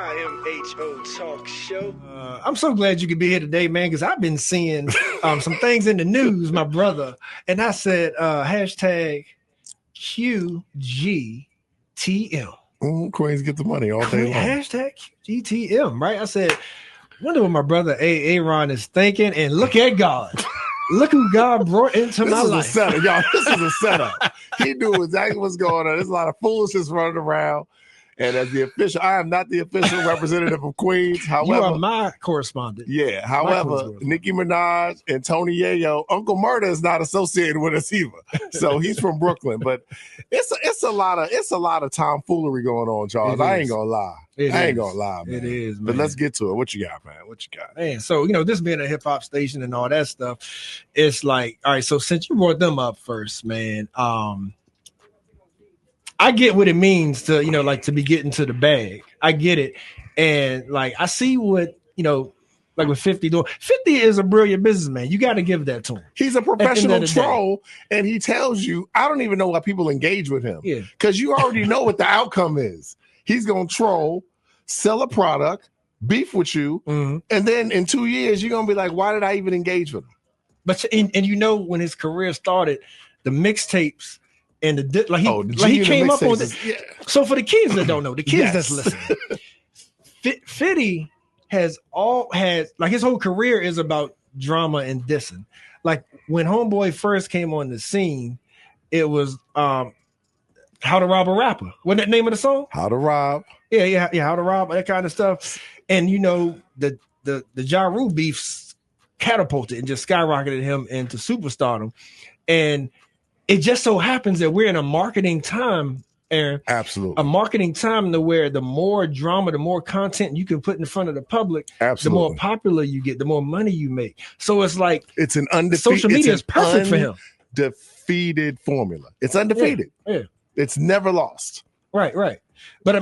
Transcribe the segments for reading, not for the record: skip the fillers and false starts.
IMHO Talk Show. I'm so glad you could be here today, man, because I've been seeing some things in the news, my brother. And I said, hashtag QGTM. Queens get the money all day long. Hashtag QGTM, right? I said, wonder what my brother Aaron is thinking. And look at God. Look who God brought into my life. This is a setup, y'all. This is a setup. He knew exactly what's going on. There's a lot of foolishness running around. And as the official, I am not the official representative of Queens. However, you are my correspondent. Yeah. However, Nicki Minaj and Tony Yayo, Uncle Murda is not associated with us either. So he's from Brooklyn. But it's a lot of tomfoolery going on, Charles. I ain't gonna lie. I ain't gonna lie, man. It is, man. But let's get to it. What you got, man? What you got? Man, so this being a hip hop station and all that stuff, it's like, all right, so since you brought them up first, man, I get what it means to, like to be getting to the bag. I get it. And like, I see what, like with 50 doing. 50 is a brilliant businessman. You got to give that to him. He's a professional troll, and he tells you, I don't even know why people engage with him. Yeah. Because you already know what the outcome is. He's going to troll, sell a product, beef with you, and then in 2 years, you're going to be like, why did I even engage with him? But when his career started, the mixtapes, and he came up on this. Yeah. So for the kids that don't know, the kids that's listening, 50 has like his whole career is about drama and dissing. Like when Homeboy first came on the scene, it was How to Rob a Rapper. What's that name of the song? How to Rob. Yeah, How to Rob, that kind of stuff. And the Ja Rule beef catapulted and just skyrocketed him into superstardom. And it just so happens that we're in a marketing time, Aaron. Absolutely. A marketing time to where the more drama, the more content you can put in front of the public, the more popular you get, the more money you make. So it's like it's an undefeated. Social media is perfect for him. Defeated formula. It's undefeated. Yeah. It's never lost. Right. But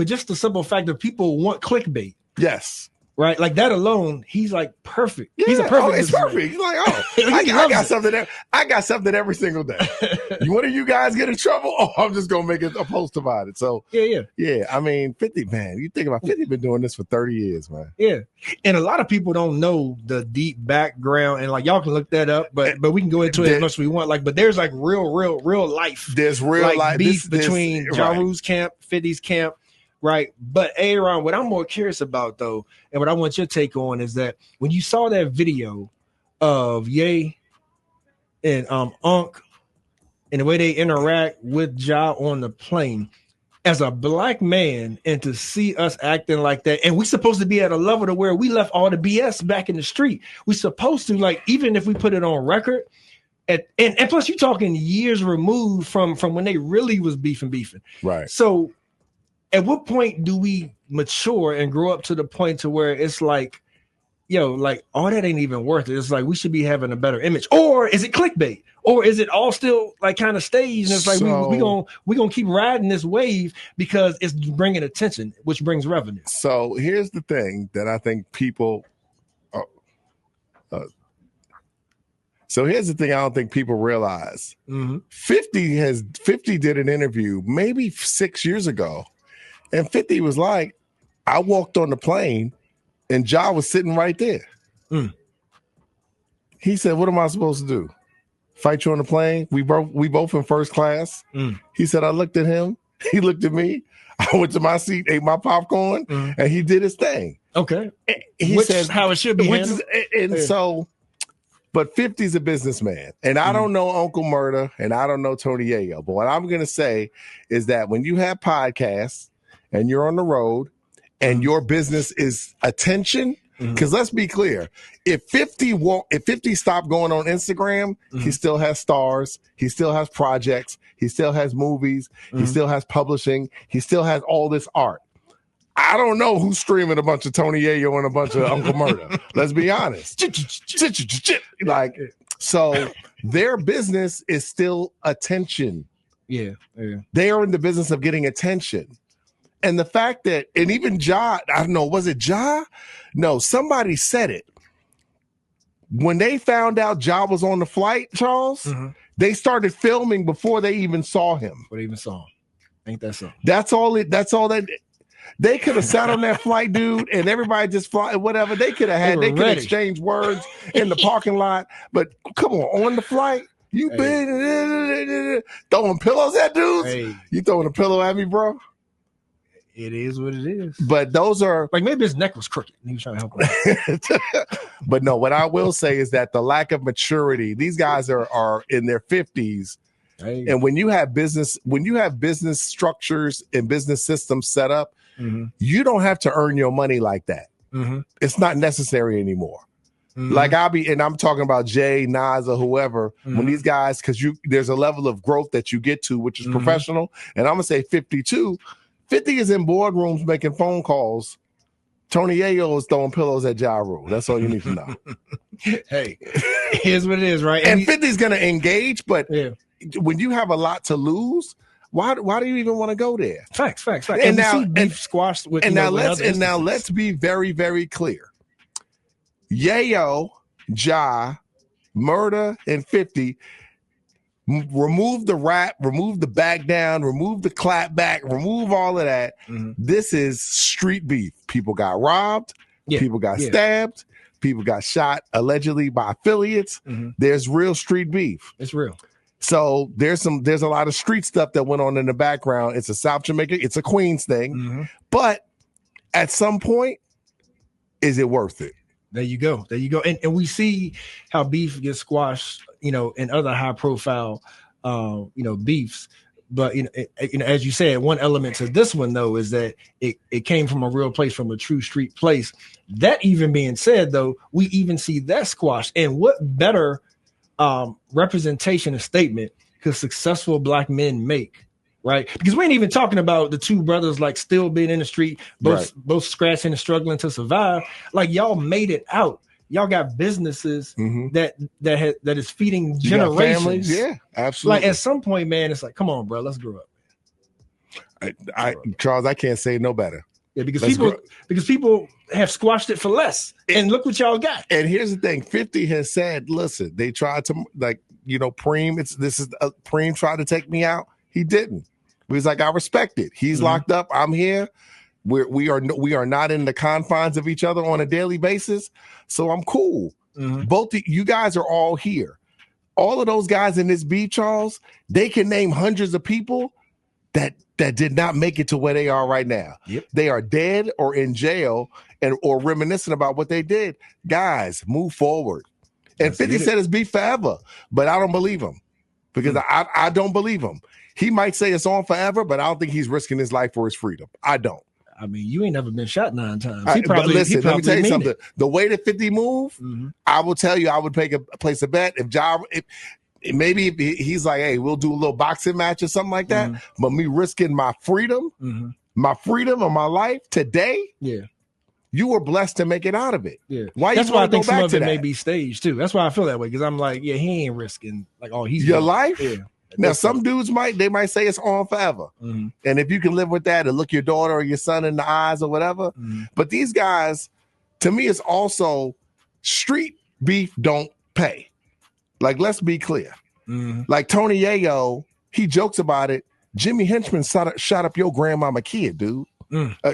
just the simple fact that people want clickbait. Yes. Right, like that alone, he's like perfect. Yeah. He's a perfect. It's perfect. He's like, I got something. I got something every single day. One of you guys get in trouble? Oh, I'm just gonna make a post about it. So yeah. I mean, 50, man. You think about 50 been doing this for 30 years, man. Yeah, and a lot of people don't know the deep background, and like y'all can look that up, but we can go into it as much as we want. Like, but there's like real life. There's real life beef between Ja Rule's camp, 50's camp. Right. But Aaron, what I'm more curious about though, and what I want your take on is that when you saw that video of Ye and Unc and the way they interact with Ja on the plane, as a black man, and to see us acting like that, and we're supposed to be at a level to where we left all the BS back in the street. We're supposed to, like, even if we put it on record, and plus you're talking years removed from when they really was beefing. Right. So at what point do we mature and grow up to the point to where it's like, like all that ain't even worth it? It's like we should be having a better image, or is it clickbait, or is it all still like kind of staged? And it's like we gonna keep riding this wave because it's bringing attention, which brings revenue. So here's the thing that I think people. So here's the thing I don't think people realize. 50 did an interview maybe 6 years ago. And 50 was like, I walked on the plane and Ja was sitting right there. He said, what am I supposed to do? Fight you on the plane? We both in first class. He said, I looked at him. He looked at me. I went to my seat, ate my popcorn, and he did his thing. Okay. He said how it should be. But 50's a businessman. And I don't know Uncle Murda and I don't know Tony Yayo. But what I'm going to say is that when you have podcasts and you're on the road and your business is attention, because let's be clear, if 50 stopped going on Instagram, he still has stars, he still has projects, he still has movies, he still has publishing, he still has all this art. I don't know who's streaming a bunch of Tony Yayo and a bunch of Uncle Murda. Let's be honest. Like, so their business is still attention. Yeah. They are in the business of getting attention. And the fact that, and even Ja, I don't know, was it Ja? No, somebody said it. When they found out Ja was on the flight, Charles, they started filming before they even saw him. Ain't that so? That's all that. They could have sat on that flight, dude, and everybody just fly whatever. They could have had. They could exchange words in the parking lot. But come on the flight, you been throwing pillows at dudes. Hey. You throwing a pillow at me, bro? It is what it is. But those are like maybe his neck was crooked and he was trying to help him. But no, what I will say is that the lack of maturity. These guys are in their 50s. Hey. And when you have business structures and business systems set up, you don't have to earn your money like that. It's not necessary anymore. Like I'm talking about Jay, Nas, or whoever, when these guys, because there's a level of growth that you get to, which is professional. And I'm gonna say 50 is in boardrooms making phone calls. Tony Yayo is throwing pillows at Ja Rule. That's all you need to know. Hey, here's what it is, right? And 50 is gonna engage, but when you have a lot to lose, why do you even want to go there? Facts. And now beef squashed with let's be very, very clear. Yayo, Ja, Murda, and 50 remove the rap, remove the back down, remove the clap back, remove all of that. This is street beef. People got robbed, people got stabbed, people got shot allegedly by affiliates. There's real street beef. It's real. So there's a lot of street stuff that went on in the background. It's a South Jamaica, it's a Queens thing. But at some point, is it worth it? There you go. And we see how beef gets squashed, in other high profile, beefs. But, as you said, one element to this one, though, is that it came from a real place, from a true street place. That even being said, though, we even see that squashed. And what better representation and statement could successful Black men make? Right, because we ain't even talking about the two brothers like still being in the street, both scratching and struggling to survive. Like y'all made it out. Y'all got businesses that is feeding generations. Yeah, absolutely. Like at some point, man, it's like, come on, bro, let's grow up. Charles, I can't say no better. Yeah, because people have squashed it for less, and look what y'all got. And here's the thing: 50 has said, listen, they tried to Preem. Preem tried to take me out. He didn't. He was like, I respect it. He's locked up. I'm here. We are not in the confines of each other on a daily basis. So I'm cool. Both you guys are all here. All of those guys in this beef, Charles, they can name hundreds of people that did not make it to where they are right now. Yep. They are dead or in jail or reminiscing about what they did. Guys, move forward. And 50 said it's beef forever, but I don't believe him because I don't believe him. He might say it's on forever, but I don't think he's risking his life for his freedom. I don't. I mean, you ain't never been shot 9 times. Let me tell you something. The way that 50 move, I will tell you, I would place a bet if he's like, hey, we'll do a little boxing match or something like that. But me risking my freedom of my life today. Yeah. You were blessed to make it out of it. Yeah. That's why I think some of it may be staged too. That's why I feel that way. Because I'm like, yeah, he ain't risking like he's your life. Yeah. Now, some dudes might say it's on forever. And if you can live with that and look your daughter or your son in the eyes or whatever. But these guys, to me, it's also street beef don't pay. Like, let's be clear. Like Tony Yayo, he jokes about it. Jimmy Henchman shot up your grandmama kid, dude.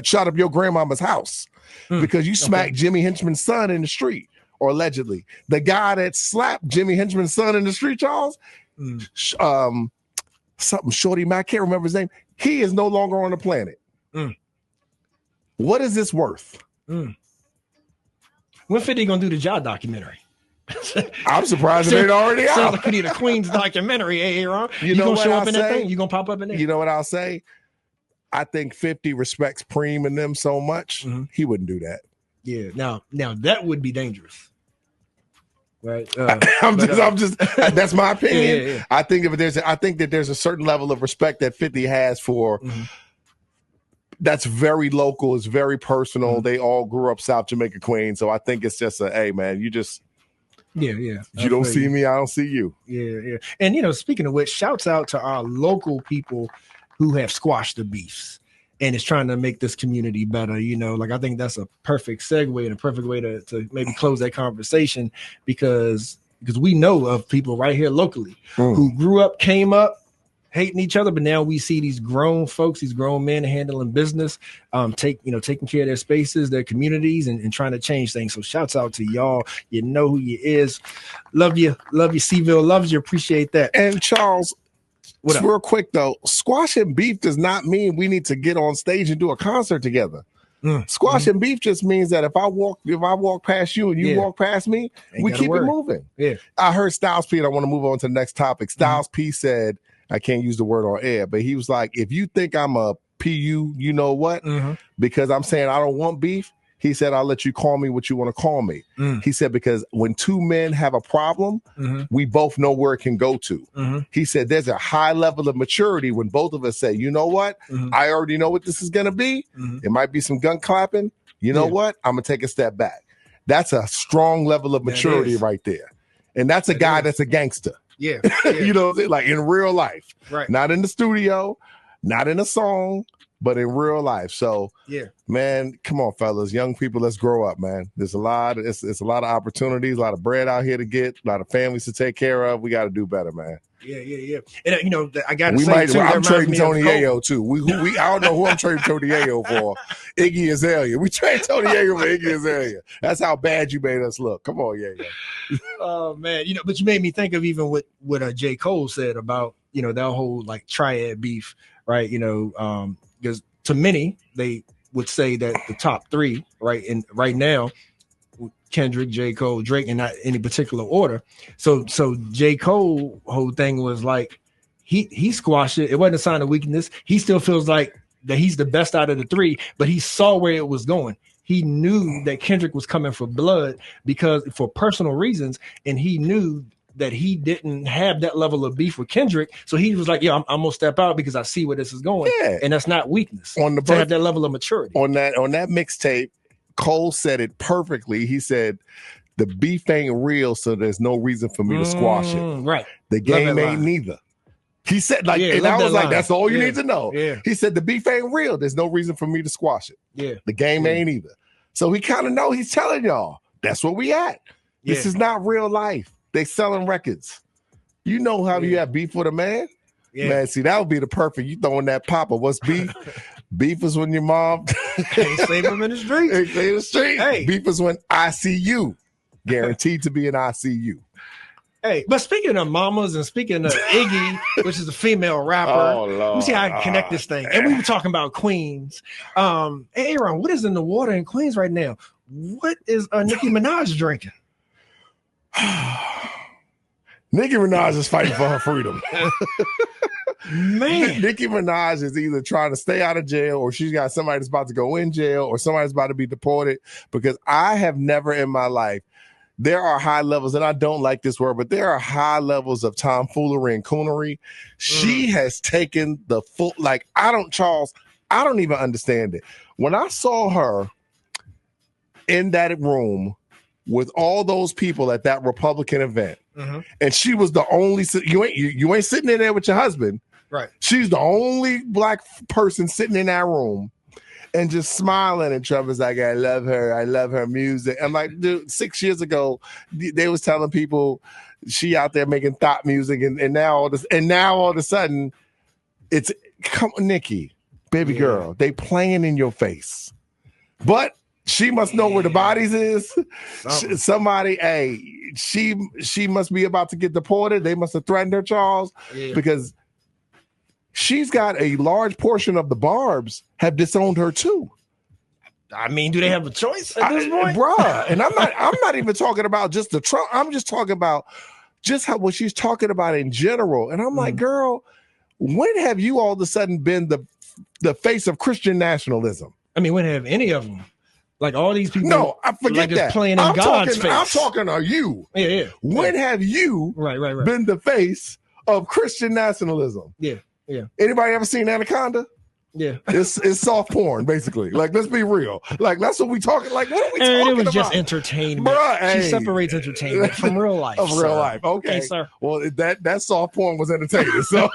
Shot up your grandmama's house because you smacked Jimmy Henchman's son in the street, or allegedly. The guy that slapped Jimmy Henchman's son in the street, Charles, something Shorty Mac, I can't remember his name. He is no longer on the planet. What is this worth? When 50 gonna do the Ja documentary? I'm surprised it ain't already out. Sounds like we need a Queens documentary, Aaron. You gonna show up in that thing? You gonna pop up in there? You know what I'll say? I think 50 respects Preem and them so much, he wouldn't do that. Yeah. Now that would be dangerous. Right. I'm just that's my opinion. Yeah. I think that there's a certain level of respect that 50 has for that's very local, it's very personal. They all grew up South Jamaica, Queens. So I think it's just hey man, you just you don't see me, I don't see you. Yeah. And speaking of which, shouts out to our local people who have squashed the beefs and is trying to make this community better. I think that's a perfect segue and a perfect way to maybe close that conversation because we know of people right here locally who grew up, came up, hating each other, but now we see these grown folks, these grown men handling business, taking care of their spaces, their communities, and trying to change things. So shouts out to y'all. You know who you is. Love you, Seville loves you. Appreciate that. And Charles, real quick though, squashing beef does not mean we need to get on stage and do a concert together. Squashing beef just means that if I walk past you and you walk past me, we keep it moving. Yeah. I heard Styles P, and I want to move on to the next topic. Styles P said, I can't use the word on air, but he was like, if you think I'm a PU, you know what? Because I'm saying I don't want beef. He said, I'll let you call me what you want to call me. He said, because when two men have a problem, we both know where it can go to. He said, there's a high level of maturity when both of us say, you know what? I already know what this is going to be. It might be some gun clapping. You know what? I'm going to take a step back. That's a strong level of maturity right there. And that's a guy that's a gangster. Yeah. You know, like in real life. Right. Not in the studio, not in a song, but in real life. So, man, come on, fellas, young people, let's grow up, man. There's a lot of it's a lot of opportunities, a lot of bread out here to get, a lot of families to take care of. We got to do better, man. Yeah. And I got to say too, I'm trading Tony Yayo too. I don't know who I'm trading Tony Yayo for. Iggy Azalea. We trade Tony Yayo for Iggy Azalea. That's how bad you made us look. Come on, Yayo. Oh man, but you made me think of even what J. Cole said about that whole like triad beef, right? Because to many, they would say that the top three, right, and right now, Kendrick, J. Cole, Drake, and not any particular order. So J. Cole whole thing was like he squashed it. It wasn't a sign of weakness. He still feels like that he's the best out of the three, but he saw where it was going. He knew that Kendrick was coming for blood because for personal reasons, and he knew that he didn't have that level of beef with Kendrick. So he was like, I'm gonna step out because I see where this is going. Yeah. And that's not weakness. To have that level of maturity. On that mixtape, Cole said it perfectly. He said, the beef ain't real, so there's no reason for me to squash it. Right. The game ain't neither. He said, and I was like, that's all you need to know. Yeah. He said, the beef ain't real. There's no reason for me to squash it. Yeah. The game ain't either. So he kind of know he's telling y'all, that's where we at. This is not real life. They selling records. You know how you have beef with a man? Yeah. Man, see, that would be the perfect. You throwing that papa. What's beef? Beef is when your mom ain't save him in the street. Ain't save the street. Hey. Beef is when I see you. Guaranteed to be an ICU. Hey, but speaking of mamas and speaking of Iggy, which is a female rapper, let me see how I can connect this thing. And we were talking about Queens. Hey, Aaron, what is in the water in Queens right now? What is Nicki Minaj drinking? Nicki Minaj is fighting for her freedom. Man, Nicki Minaj is either trying to stay out of jail, or she's got somebody that's about to go in jail, or somebody's about to be deported. Because I have never in my life, there are high levels, and I don't like this word, but there are high levels of tomfoolery and coonery. She has taken the full, Charles, I don't even understand it. When I saw her in that room with all those people at that Republican event, and she was the only, you ain't sitting in there with your husband. Right. She's the only black person sitting in that room and just smiling. And Trevor's like, I love her music. I'm like, dude, 6 years ago, they was telling people she out there making thought music, and now all of a sudden, it's come Nicki, baby girl, they playing in your face. But she must know where the bodies is. Somebody, she must be about to get deported. They must have threatened her, Charles, because she's got a large portion of the Barbs have disowned her too. I mean, do they have a choice at this point, bruh? And I'm not even talking about just the Trump. I'm just talking about just what she's talking about in general. And I'm like, girl, when have you all of a sudden been the face of Christian nationalism? I mean, when have any of them? Like all these people. No, I forget that. Playing in God's face. I'm talking to you. Yeah. When have you been the face of Christian nationalism? Yeah. Anybody ever seen Anaconda? Yeah. It's soft porn, basically. Like, let's be real. Like, that's what we talking. Like, what are we talking about? It was just entertainment. Bruh, she separates entertainment from real life. Of real life. Okay, sir. Well, that soft porn was entertaining. So,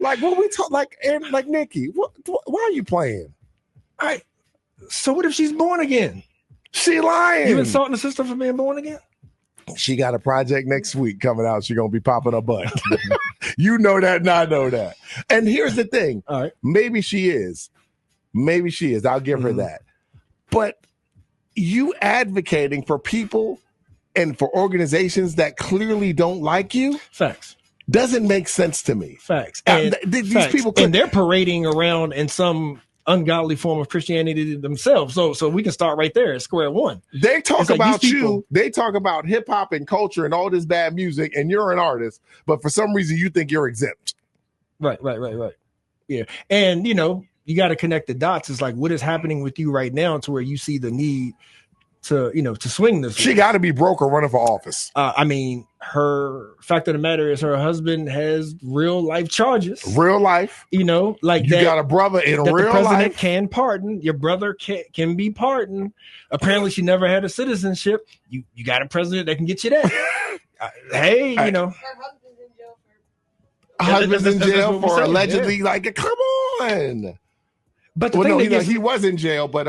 like, what we talk like Nicki? Why are you playing? All right. So what if she's born again? She lying. You insulting the sister for being born again? She got a project next week coming out. She's gonna be popping her butt. You know that, and I know that. And here's the thing. All right. Maybe she is. Maybe she is. I'll give her that. But you advocating for people and for organizations that clearly don't like you. Facts. Doesn't make sense to me. Facts. And these facts. people and they're parading around in some ungodly form of Christianity themselves. So we can start right there at square one. They talk about you. They talk about hip hop and culture and all this bad music, and you're an artist, but for some reason you think you're exempt. Right. Yeah. And you got to connect the dots. It's like, what is happening with you right now to where you see the need to swing this? She got to be broke or running for office. I mean, her fact of the matter is her husband has real life charges. Real life. Like you got a brother in real life. The president can pardon. Your brother can be pardoned. Apparently, she never had a citizenship. You got a president that can get you that. Hey, Her husband's in jail for. Husband's in jail for allegedly, come on. But he was in jail, but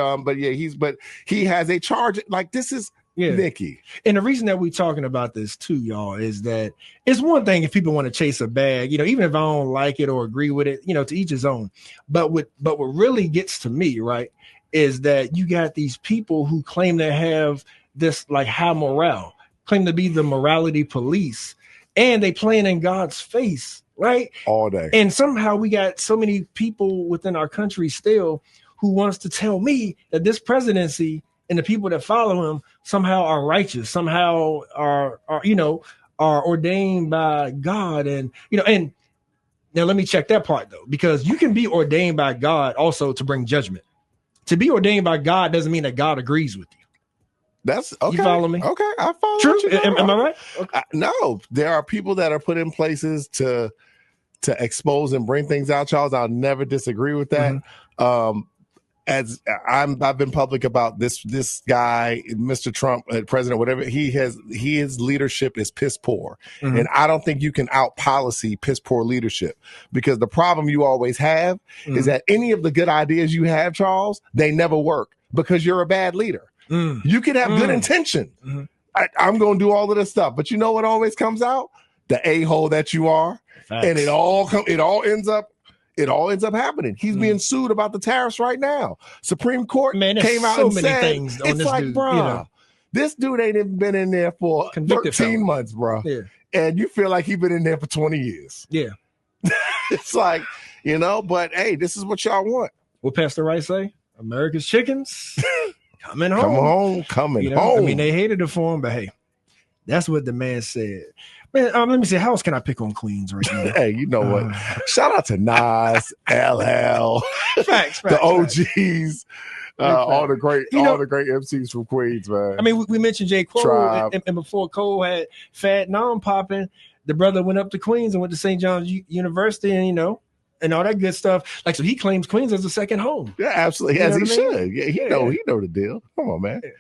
he has a charge. Like, this is Nikki. And the reason that we're talking about this too, y'all, is that it's one thing if people want to chase a bag, even if I don't like it or agree with it, to each his own. But what really gets to me, right, is that you got these people who claim to have this like high morale, claim to be the morality police, and they playing in God's face. Right, all day, and somehow we got so many people within our country still who wants to tell me that this presidency and the people that follow him somehow are righteous, somehow are ordained by God, and and now let me check that part though, because you can be ordained by God also to bring judgment. To be ordained by God doesn't mean that God agrees with you. That's okay. You follow me? Okay, I follow. True. Am I right? Okay. No, there are people that are put in places to expose and bring things out, Charles. I'll never disagree with that. As I've been public about this guy, Mr. Trump, president, whatever his leadership is piss poor, and I don't think you can out policy piss poor leadership, because the problem you always have is that any of the good ideas you have, Charles, they never work because you're a bad leader. You can have good intention. I'm going to do all of this stuff, but you know what always comes out? The a-hole that you are. Facts. And it all ends up happening. He's being sued about the tariffs right now. Supreme Court came out and said, things on it's this like, dude, bro, this dude ain't even been in there for 13 months, bro. Yeah. And you feel like he's been in there for 20 years. Yeah. It's like, but hey, this is what y'all want. What Pastor Rice say? America's chickens. Coming home. Coming home. I mean, they hated it for him, but hey, that's what the man said. Man, let me see. How else can I pick on Queens right now? Hey, you know what? Shout out to Nas, LL, facts, the OGs, all the great MCs from Queens, man. I mean, we mentioned J. Cole, and before Cole had Fat Nom popping, the brother went up to Queens and went to St. John's University, and and all that good stuff. Like, so he claims Queens as a second home. Yeah, absolutely. As he should. Yeah, he know the deal. Come on, man. Yeah.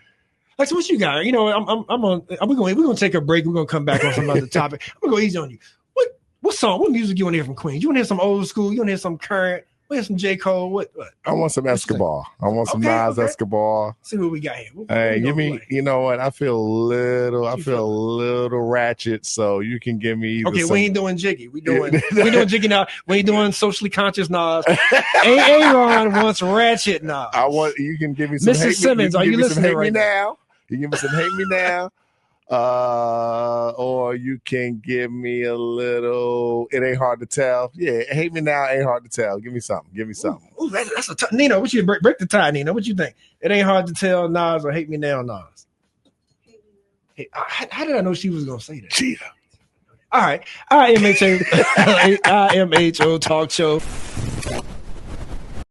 Like, so what you got? We're gonna take a break. We're gonna come back on some other topic. I'm gonna go easy on you. What music you want to hear from Queens? You want to hear some old school? You want to hear some current? We have some J. Cole. What? I want some Escobar. I want some Nas Escobar. See what we got here. Hey, give me. You know what? I feel a little ratchet. So you can give me. Okay, we ain't doing Jiggy. We doing Jiggy now. We ain't doing socially conscious Nas. Aaron wants ratchet Nas. You can give me some. Mrs. Simmons, are you listening right now? You give me some hate me now. Or you can give me a little. It ain't hard to tell. Yeah, hate me now ain't hard to tell. Give me something. Ooh, that's a Nino. What you break the tie, Nino? What you think? It ain't hard to tell Nas or hate me now, Nas. Hey, how did I know she was gonna say that? Cheetah. All right, IMHO Talk Show.